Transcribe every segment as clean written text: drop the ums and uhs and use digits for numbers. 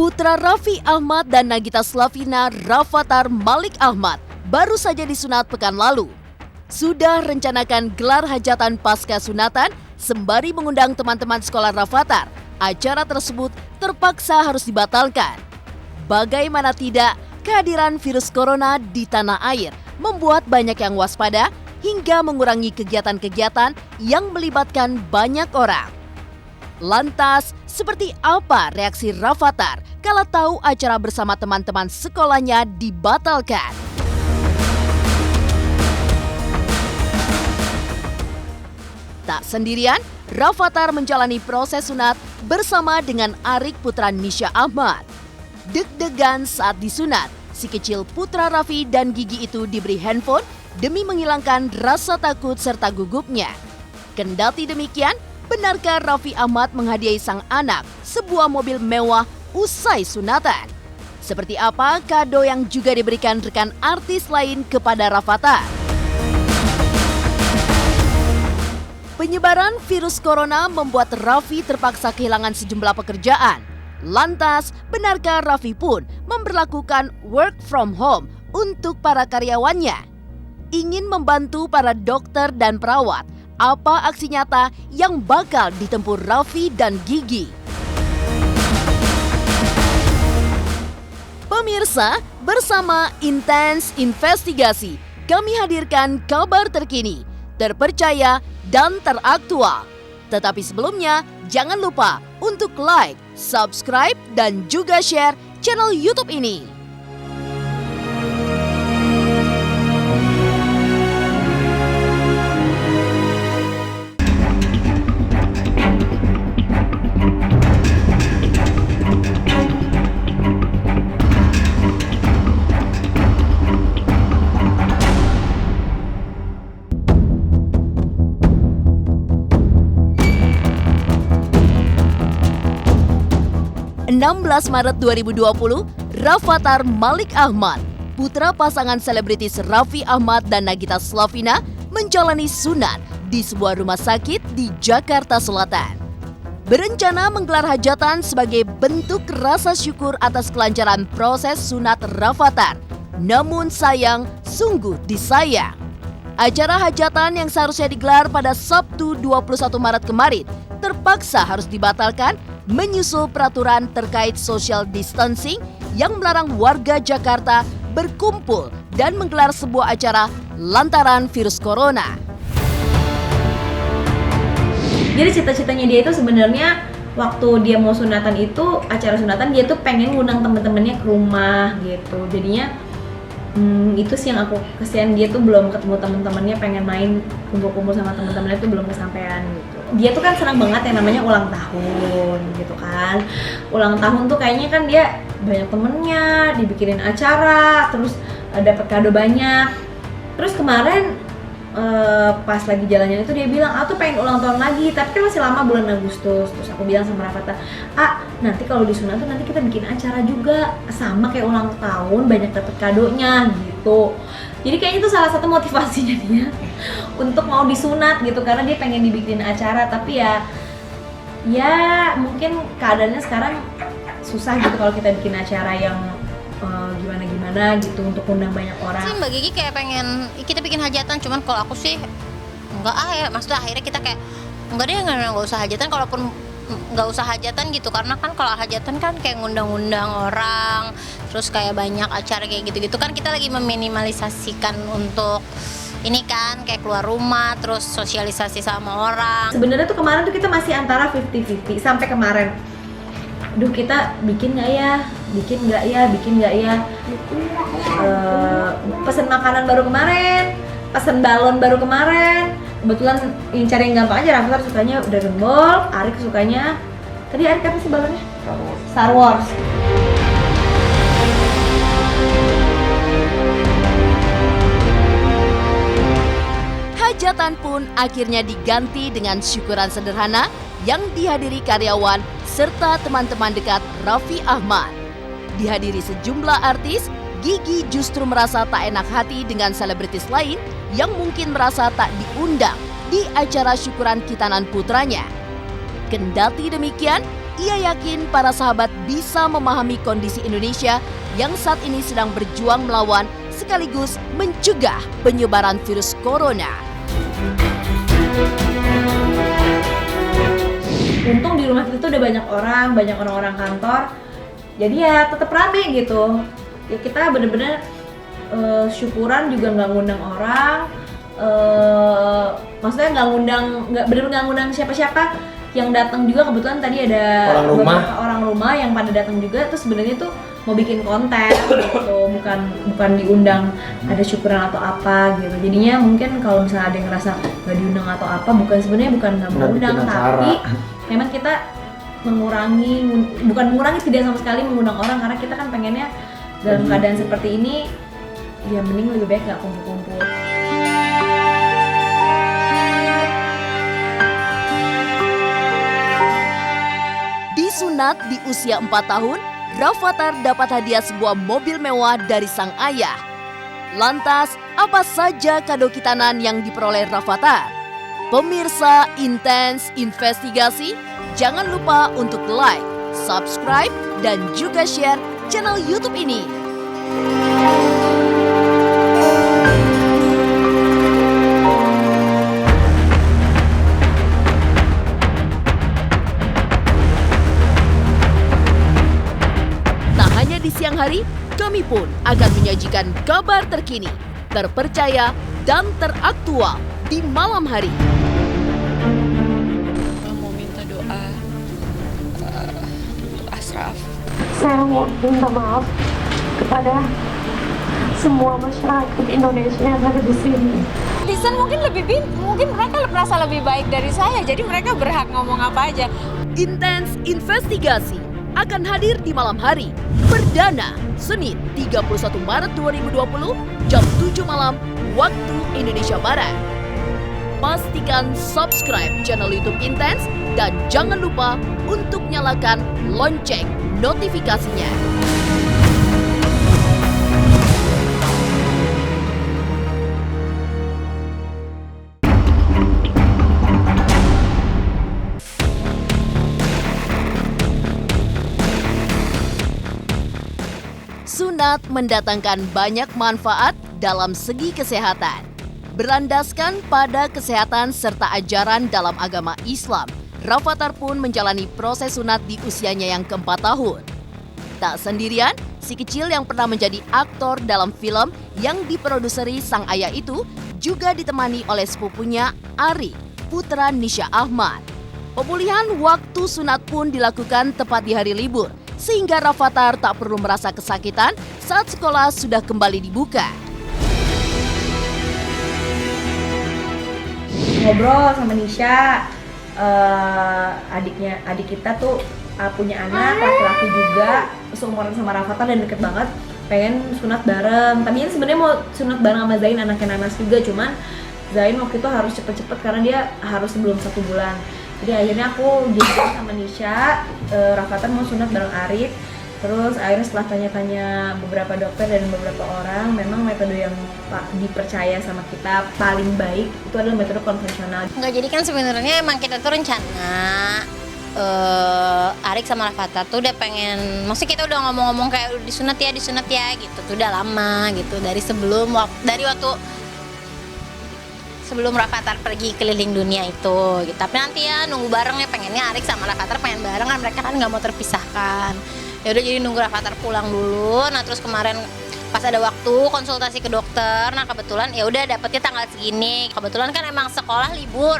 Putra Raffi Ahmad dan Nagita Slavina, Rafathar Malik Ahmad, baru saja disunat pekan lalu. Sudah rencanakan gelar hajatan pasca sunatan sembari mengundang teman-teman sekolah Rafathar. Acara tersebut terpaksa harus dibatalkan. Bagaimana tidak, kehadiran virus corona di tanah air membuat banyak yang waspada hingga mengurangi kegiatan-kegiatan yang melibatkan banyak orang. Lantas, seperti apa reaksi Rafathar kalau tahu acara bersama teman-teman sekolahnya dibatalkan? Tak sendirian, Rafathar menjalani proses sunat bersama dengan Arik putra Nisha Ahmad. Deg-degan saat disunat, si kecil putra Raffi dan Gigi itu diberi handphone demi menghilangkan rasa takut serta gugupnya. Kendati demikian, benarkah Raffi Ahmad menghadiahi sang anak sebuah mobil mewah usai sunatan? Seperti apa kado yang juga diberikan rekan artis lain kepada Rafathar? Penyebaran virus corona membuat Raffi terpaksa kehilangan sejumlah pekerjaan. Lantas, benarkah Raffi pun memberlakukan work from home untuk para karyawannya? Ingin membantu para dokter dan perawat, apa aksi nyata yang bakal ditempuh Raffi dan Gigi? Pemirsa, bersama Intens Investigasi, kami hadirkan kabar terkini, terpercaya, dan teraktual. Tetapi sebelumnya, jangan lupa untuk like, subscribe, dan juga share channel YouTube ini. Maret 2020, Rafathar Malik Ahmad, putra pasangan selebritis Raffi Ahmad dan Nagita Slavina, menjalani sunat di sebuah rumah sakit di Jakarta Selatan. Berencana menggelar hajatan sebagai bentuk rasa syukur atas kelancaran proses sunat Rafathar. Namun sayang, sungguh disayang. Acara hajatan yang seharusnya digelar pada Sabtu 21 Maret kemarin terpaksa harus dibatalkan menyusul peraturan terkait social distancing yang melarang warga Jakarta berkumpul dan menggelar sebuah acara lantaran virus corona. Jadi cita-citanya dia itu sebenarnya waktu dia mau sunatan itu, acara sunatan dia tuh pengen ngundang temen-temennya ke rumah gitu. Jadinya itu sih yang aku kesian, dia tuh belum ketemu temen-temennya, pengen main kumpul-kumpul sama temen-temennya tuh belum kesampaian gitu. Dia tuh kan senang banget yang namanya ulang tahun gitu kan. Ulang tahun tuh kayaknya kan dia banyak temennya, dibikinin acara, terus dapat kado banyak. Terus kemarin pas lagi jalannya itu dia bilang, tuh pengen ulang tahun lagi, tapi kan masih lama bulan Agustus. Terus aku bilang sama Rafathar, nanti kalau disunat tuh nanti kita bikin acara juga sama kayak ulang tahun, banyak dapet kadonya gitu. Jadi kayaknya itu salah satu motivasinya dia untuk mau disunat gitu, karena dia pengen dibikin acara. Tapi ya mungkin keadaannya sekarang susah gitu kalau kita bikin acara yang gimana gitu untuk undang banyak orang. Sih Mbak Gigi kayak pengen kita bikin hajatan, cuman kalau aku sih enggak ya, maksudnya akhirnya kita kayak enggak usah hajatan, kalaupun nggak usah hajatan gitu, karena kan kalau hajatan kan kayak ngundang-undang orang, terus kayak banyak acara kayak gitu-gitu kan, kita lagi meminimalisasikan untuk ini kan kayak keluar rumah terus sosialisasi sama orang. Sebenarnya tuh kemarin tuh kita masih antara 50-50 sampai kemarin. Duh, kita bikin nggak ya? Pesen makanan baru kemarin, pesen balon baru kemarin. Kebetulan yang cari yang gampang aja, Rafathar sukanya Dragon Ball, Arik sukanya, tadi Arik apa sih balonnya? Star Wars. Hajatan pun akhirnya diganti dengan syukuran sederhana yang dihadiri karyawan serta teman-teman dekat Raffi Ahmad. Dihadiri sejumlah artis, Gigi justru merasa tak enak hati dengan selebritis lain yang mungkin merasa tak diundang di acara syukuran khitanan putranya. Kendati demikian, Ia yakin para sahabat bisa memahami kondisi Indonesia yang saat ini sedang berjuang melawan sekaligus mencegah penyebaran virus corona. Untung di rumah kita tuh udah banyak orang-orang kantor, jadi ya tetap rame gitu. Ya kita bener-bener syukuran juga nggak ngundang orang, maksudnya nggak bener-bener ngundang siapa-siapa. Yang datang juga kebetulan tadi ada beberapa orang rumah yang pada datang juga, terus sebenarnya tuh mau bikin konten gitu, bukan diundang ada syukuran atau apa gitu. Jadinya mungkin kalau misalnya ada yang ngerasa nggak diundang atau apa, bukan nggak mau undang, tapi memang kita bukan mengurangi, tidak sama sekali mengundang orang, karena kita kan pengennya dalam keadaan seperti ini ya mending lebih baik nggak kumpul-kumpul. Disunat di usia 4 tahun, Rafathar dapat hadiah sebuah mobil mewah dari sang ayah. Lantas, apa saja kado kitanan yang diperoleh Rafathar? Pemirsa Intens Investigasi, jangan lupa untuk like, subscribe, dan juga share channel YouTube ini. Di siang hari, kami pun akan menyajikan kabar terkini, terpercaya, dan teraktual di malam hari. Mau minta doa untuk Ashraf. Saya mau minta maaf kepada semua masyarakat Indonesia yang ada di sini. Netizen mungkin mereka merasa lebih baik dari saya, jadi mereka berhak ngomong apa aja. Intens Investigasi akan hadir di malam hari. Perdana, Senin 31 Maret 2020, jam 7 malam, waktu Indonesia Barat. Pastikan subscribe channel YouTube Intens dan jangan lupa untuk nyalakan lonceng notifikasinya. Sunat mendatangkan banyak manfaat dalam segi kesehatan. Berlandaskan pada kesehatan serta ajaran dalam agama Islam, Rafathar pun menjalani proses sunat di usianya yang ke-4 tahun. Tak sendirian, si kecil yang pernah menjadi aktor dalam film yang diproduseri sang ayah itu juga ditemani oleh sepupunya Arik, putra Nisha Ahmad. Pemulihan waktu sunat pun dilakukan tepat di hari libur, sehingga Rafathar tak perlu merasa kesakitan saat sekolah sudah kembali dibuka. Ngobrol sama Nisha, adik kita tuh punya anak laki-laki juga, seumuran sama Rafathar dan deket banget, pengen sunat bareng. Tadinya sebenarnya mau sunat bareng sama Zain, anaknya Nanas juga, cuman Zain waktu itu harus cepet-cepet karena dia harus sebelum 1 bulan. Jadi akhirnya aku janjian sama Nisha, Rafathar mau sunat bareng Arif. Terus akhirnya setelah tanya-tanya beberapa dokter dan beberapa orang, memang metode yang dipercaya sama kita paling baik itu adalah metode konvensional. Enggak, jadi kan sebenarnya emang kita tuh rencana Arik sama Rafathar tuh udah pengen, maksudnya kita udah ngomong-ngomong kayak disunat ya gitu, tuh udah lama gitu, dari waktu sebelum Rafathar pergi keliling dunia itu gitu. Tapi nanti ya nunggu bareng ya, pengennya Arik sama Rafathar pengen bareng kan, mereka kan nggak mau terpisahkan. Ya udah, jadi nunggu Rafathar pulang dulu. Nah terus kemarin pas ada waktu konsultasi ke dokter, nah kebetulan ya udah dapetnya tanggal segini. Kebetulan kan emang sekolah libur,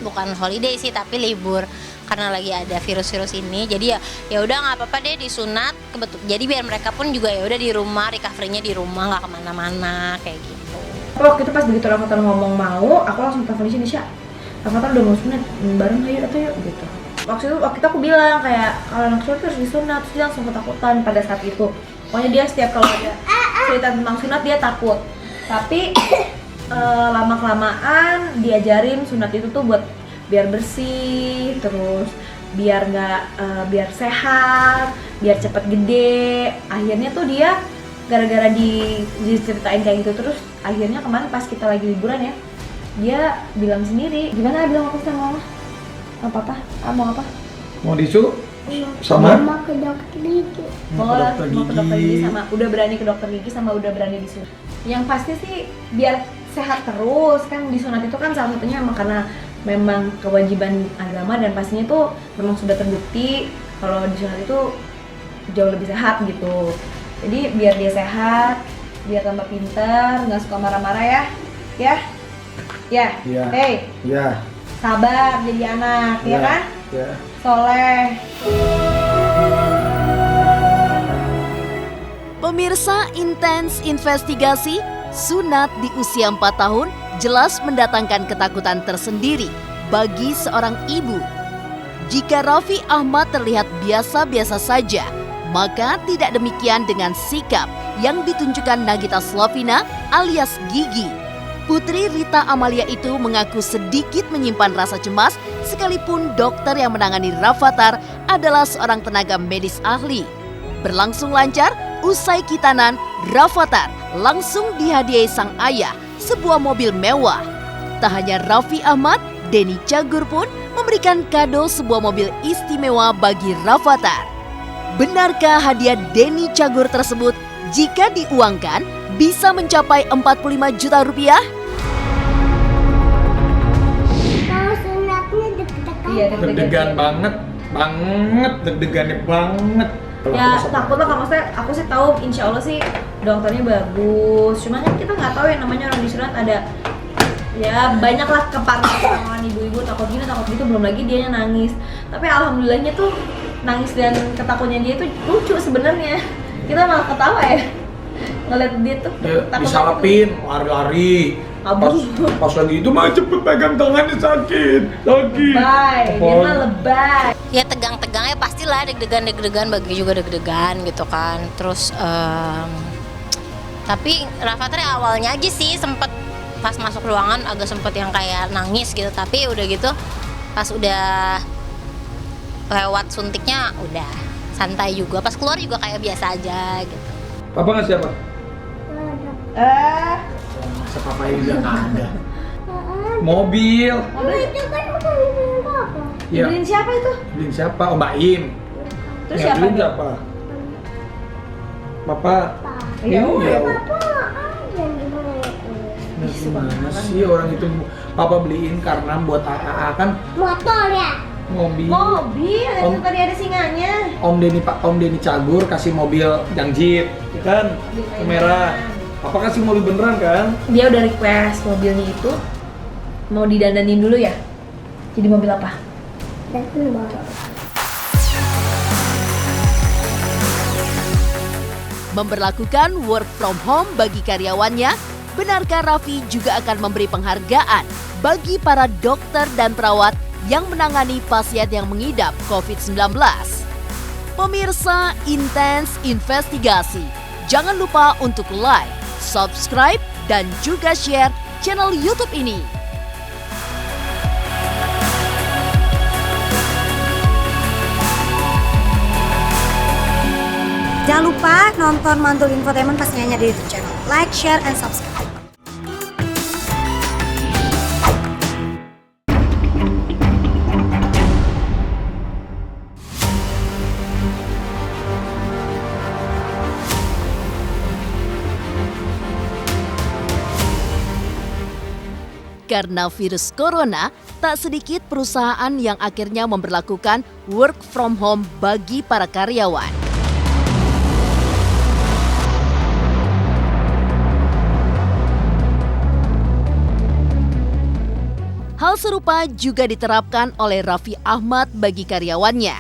bukan holiday sih tapi libur karena lagi ada virus-virus ini. Jadi ya udah nggak apa-apa deh disunat. Jadi biar mereka pun juga ya udah di rumah, recovery-nya di rumah, nggak kemana-mana kayak gitu. Waktu itu pas begitu Rafathar ngomong mau, aku langsung telepon Nisha, Rafathar udah mau sunat, bareng ayo atau yuk gitu. Waktu itu aku bilang kayak kalau anak sunat harus disunat, terus dia langsung ketakutan pada saat itu. Pokoknya dia setiap kalau ada cerita tentang sunat dia takut. Tapi lama-kelamaan diajarin sunat itu tuh buat biar bersih, terus biar biar sehat, biar cepet gede. Akhirnya tuh dia gara-gara diceritain kayak gitu terus, akhirnya kemarin pas kita lagi liburan ya, dia bilang sendiri, gimana bilang aku sama mama? Apa? Mau apa? Mau disu? Sama? ke dokter gigi. Mau ke dokter gigi sama udah berani ke dokter gigi sama udah berani disunat. Yang pasti sih biar sehat terus kan, disunat itu kan salah satunya emang karena memang kewajiban agama dan pastinya tuh memang sudah terbukti kalau disunat itu jauh lebih sehat gitu. Jadi biar dia sehat, biar tambah pintar, nggak suka marah-marah ya. Ya. Hey. Ya. Sabar jadi anak, ya kan? Ya. Soleh. Pemirsa, intens investigasi, sunat di usia 4 tahun jelas mendatangkan ketakutan tersendiri bagi seorang ibu. Jika Raffi Ahmad terlihat biasa-biasa saja, maka tidak demikian dengan sikap yang ditunjukkan Nagita Slavina alias Gigi. Putri Rita Amalia itu mengaku sedikit menyimpan rasa cemas sekalipun dokter yang menangani Rafathar adalah seorang tenaga medis ahli. Berlangsung lancar, usai kitanan, Rafathar langsung dihadiahi sang ayah sebuah mobil mewah. Tak hanya Raffi Ahmad, Denny Cagur pun memberikan kado sebuah mobil istimewa bagi Rafathar. Benarkah hadiah Denny Cagur tersebut jika diuangkan bisa mencapai 45 juta rupiah? Kalau sunatnya deg-degan. Iya, Deg-degan banget, deg-degannya banget. Ya takut lah, maksudnya aku sih tahu insya Allah sih dokternya bagus. Cuma kan kita nggak tahu yang namanya orang disunat ada ya banyak lah keparangan ibu-ibu takut gini takut gitu, belum lagi dianya nangis. Tapi alhamdulillahnya tuh nangis dan ketakutannya dia tuh lucu sebenarnya. Kita malah ketawa ya ngeliat dia tuh takut Disalapin, lari-lari. Pas lagi itu mah cepet pegang tangannya sakit. lebay, dia mah lebay. Ya tegang-tegangnya pastilah, deg-degan bagi juga deg-degan gitu kan. Terus tapi Rafathar awalnya aja sih sempet pas masuk ruangan agak sempet yang kayak nangis gitu, tapi udah gitu pas udah lewat suntiknya udah santai juga, pas keluar juga kayak biasa aja gitu. Papa nggak siapa? Masa papa udah nggak ada. Mobil. Itu kan bukan mobil papa. Iya. Beliin siapa itu? Beliin siapa? Oh, Mbak Im. Terus Yang siapa? beliin siapa? Papa. Ya udah. Papa aja yang dibeliin. Gimana sih orang itu papa beliin karena buat AA kan Motor ya? mobil. Mobil, itu Om- tadi ada singanya. Om Denny Cagur kasih mobil yang Jeep, ya kan? Yang merah. Papa kasih mobil beneran kan? Dia udah request mobilnya itu mau didandanin dulu ya. Jadi mobil apa? Datang baru. Memberlakukan work from home bagi karyawannya, benarkah Raffi juga akan memberi penghargaan bagi para dokter dan perawat yang menangani pasien yang mengidap COVID-19? Pemirsa, intens investigasi. Jangan lupa untuk like, subscribe, dan juga share channel YouTube ini. Jangan lupa nonton Mantul Infotainment pastinya hanya di YouTube channel. Like, share, and subscribe. Karena virus corona, tak sedikit perusahaan yang akhirnya memberlakukan work from home bagi para karyawan. Hal serupa juga diterapkan oleh Raffi Ahmad bagi karyawannya.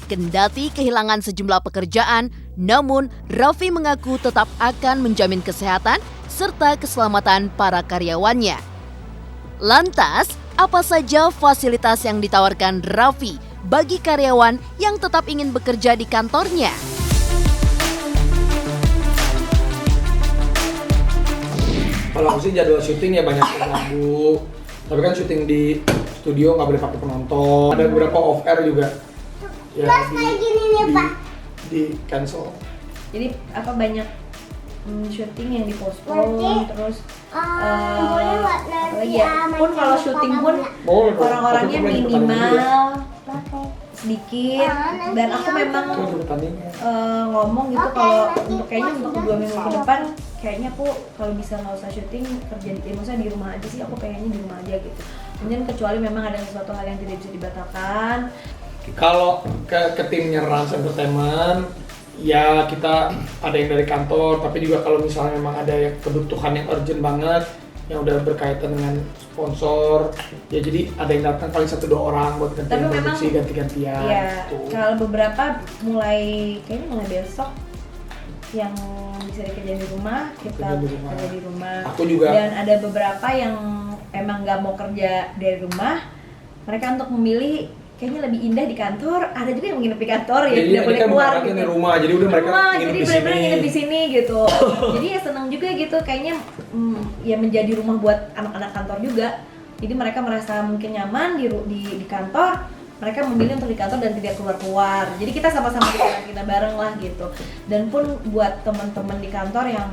Kendati kehilangan sejumlah pekerjaan, namun Raffi mengaku tetap akan menjamin kesehatan serta keselamatan para karyawannya. Lantas, apa saja fasilitas yang ditawarkan Raffi bagi karyawan yang tetap ingin bekerja di kantornya? Kalau aku sih jadwal syuting ya banyak yang lagu. Tapi kan syuting di studio nggak boleh pakai penonton. Ada beberapa off air juga. Ya, kayak gini nih, Pak. Di cancel. Jadi apa banyak syuting yang dipospon, Nanti, terus boleh nggak nanti ya pun kalau syuting pun Boleh, orang-orangnya tapi minimal. sedikit, dan aku memang ngomong gitu kalau untuk 2 minggu ke depan kayaknya aku kalau bisa nggak usah syuting, kerja maksudnya di rumah aja sih, aku pengennya di rumah aja gitu. Kemudian kecuali memang ada sesuatu hal yang tidak bisa dibatalkan. Kalau ke timnya Rans Entertainment, ya kita ada yang dari kantor, tapi juga kalau misalnya memang ada yang kebutuhan yang urgent banget, yang udah berkaitan dengan sponsor, ya jadi ada yang datang paling 1-2 orang buat gantian produksi, ganti-gantian. Iya, gitu. kalau beberapa kayaknya mulai besok yang bisa dikerjain di rumah, kita kerja di rumah. Aku juga. Dan ada beberapa yang emang nggak mau kerja dari rumah, mereka untuk memilih kayaknya lebih indah di kantor. Ada juga yang nginep di kantor ya, tidak boleh keluar gitu. Di rumah, jadi udah mereka nginep di sini. Nginep di sini gitu. Jadi ya senang juga gitu, kayaknya ya menjadi rumah buat anak-anak kantor juga. Jadi mereka merasa mungkin nyaman di kantor, mereka memilih untuk di kantor dan tidak keluar-keluar. Jadi kita sama-sama kita bareng lah gitu. Dan pun buat teman-teman di kantor yang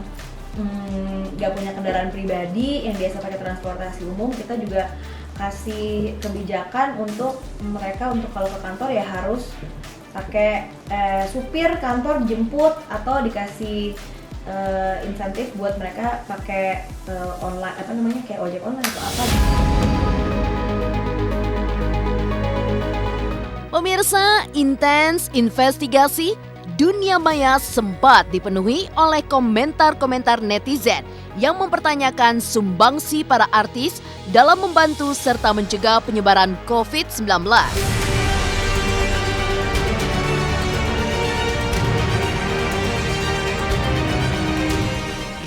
nggak punya kendaraan pribadi, yang biasa pakai transportasi umum, kita juga kasih kebijakan untuk mereka untuk kalau ke kantor ya harus pakai supir kantor jemput, atau dikasih insentif buat mereka pakai online, apa namanya, kayak ojek online atau apa. Pemirsa, intens investigasi, dunia maya sempat dipenuhi oleh komentar-komentar netizen yang mempertanyakan sumbangsi para artis dalam membantu serta mencegah penyebaran COVID-19.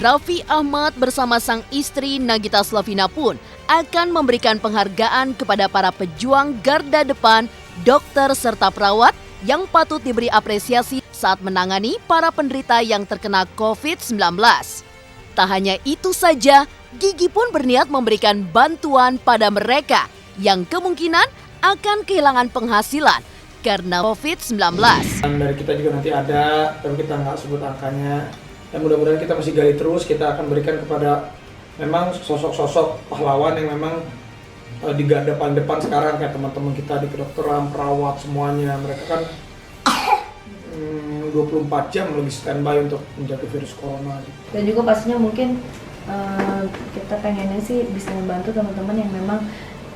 Raffi Ahmad bersama sang istri Nagita Slavina pun akan memberikan penghargaan kepada para pejuang garda depan, dokter serta perawat yang patut diberi apresiasi saat menangani para penderita yang terkena COVID-19. Tak hanya itu saja, Gigi pun berniat memberikan bantuan pada mereka yang kemungkinan akan kehilangan penghasilan karena COVID-19. Dan dari kita juga nanti ada, tapi kita nggak sebut angkanya. Dan mudah-mudahan kita masih gali terus, kita akan berikan kepada memang sosok-sosok pahlawan yang memang di garda paling depan sekarang, kayak teman-teman kita di kedokteran, perawat, semuanya. Mereka kan 24 jam lebih standby untuk menjaga virus corona. Dan juga pastinya mungkin kita pengennya sih bisa membantu teman-teman yang memang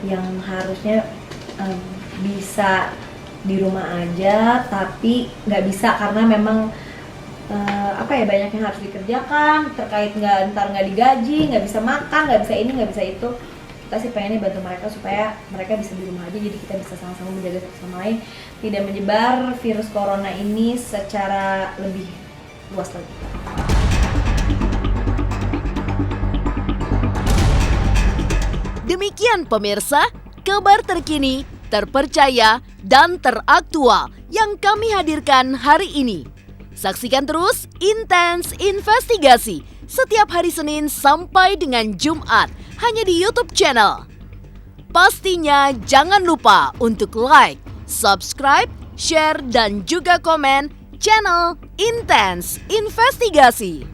yang harusnya bisa di rumah aja, tapi nggak bisa karena memang banyak yang harus dikerjakan terkait nggak digaji, nggak bisa makan, nggak bisa ini, nggak bisa itu. Kita sih pengennya bantu mereka supaya mereka bisa di rumah aja, jadi kita bisa sama-sama menjaga satu sama lain, tidak menyebar virus corona ini secara lebih luas lagi. Demikian pemirsa, kabar terkini, terpercaya, dan teraktual yang kami hadirkan hari ini. Saksikan terus Intens Investigasi setiap hari Senin sampai dengan Jumat hanya di YouTube channel. Pastinya jangan lupa untuk like, subscribe, share, dan juga komen channel Intens Investigasi.